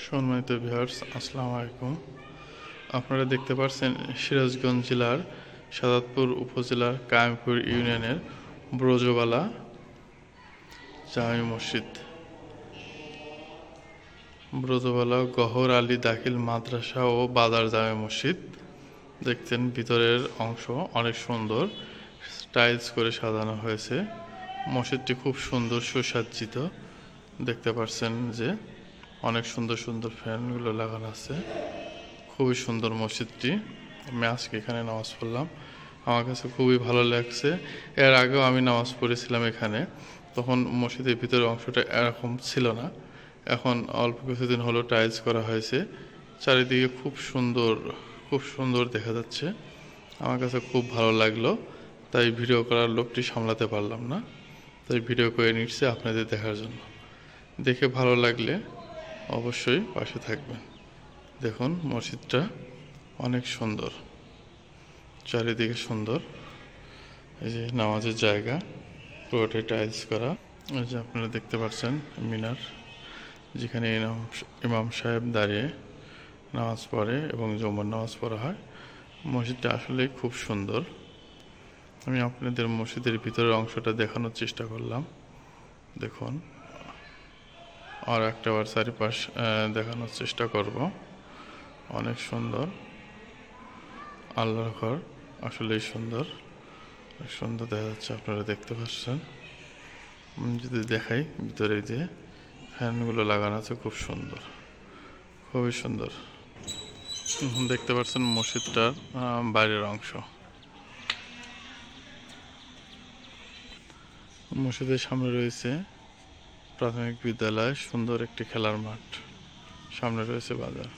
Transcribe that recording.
সম্মানিত ভিউয়ার্স, আসসালামু আলাইকুম। আপনারা দেখতে পাচ্ছেন সিরাজগঞ্জ জেলার সাদাতপুর উপজেলার কায়েমপুর ইউনিয়নের ব্রজবালা জামে মসজিদ, ব্রজবালা গহর আলী দাখিল মাদ্রাসা ও বাজার জামে মসজিদ। দেখছেন ভিতরের অংশ অনেক সুন্দর, টাইলস করে সাজানো হয়েছে। মসজিদটি খুব সুন্দর সুসজ্জিত। দেখতে পাচ্ছেন যে অনেক সুন্দর সুন্দর ফ্যানগুলো লাগানো আছে। খুবই সুন্দর মসজিদটি। আমি আজকে এখানে নামাজ পড়লাম, আমার কাছে খুবই ভালো লাগছে। এর আগেও আমি নামাজ পড়েছিলাম এখানে, তখন মসজিদের ভিতরের অংশটা এরকম ছিল না। এখন অল্প কিছুদিন হলো টাইলস করা হয়েছে। চারিদিকে খুব সুন্দর দেখা যাচ্ছে। আমার কাছে খুব ভালো লাগলো, তাই ভিডিও করার লোভটি সামলাতে পারলাম না, তাই ভিডিও করে নিচ্ছি আপনাদের দেখার জন্য। দেখে ভালো লাগলে অবশ্যই পাশে থাকবেন। দেখুন মসজিদটা অনেক সুন্দর, চারিদিকে সুন্দর। এই যে নামাজের জায়গা, পুরোটাই টাইলস করা। এই যে আপনারা দেখতে পাচ্ছেন মিনার, যেখানে ইমাম সাহেব দাঁড়িয়ে নামাজ পড়ে এবং জুমার নামাজ পড়া হয়। মসজিদটা আসলে খুব সুন্দর। আমি আপনাদের মসজিদের ভিতরের অংশটা দেখানোর চেষ্টা করলাম। দেখুন, আর একটাবার চারিপাশ দেখানোর চেষ্টা করব। অনেক সুন্দর, আল্লাহর ঘর আসলেই সুন্দর, সুন্দর দেখা যাচ্ছে। আপনারা দেখতে পাচ্ছেন, যদি দেখাই ভিতরে যে ফ্যানগুলো লাগানো আছে, খুব সুন্দর, খুবই সুন্দর। দেখতে পাচ্ছেন মসজিদটার বাইরের অংশ। মসজিদের সামনে রয়েছে প্রাথমিক বিদ্যালয়, সুন্দর একটি খেলার মাঠ, সামনে রয়েছে বাজার।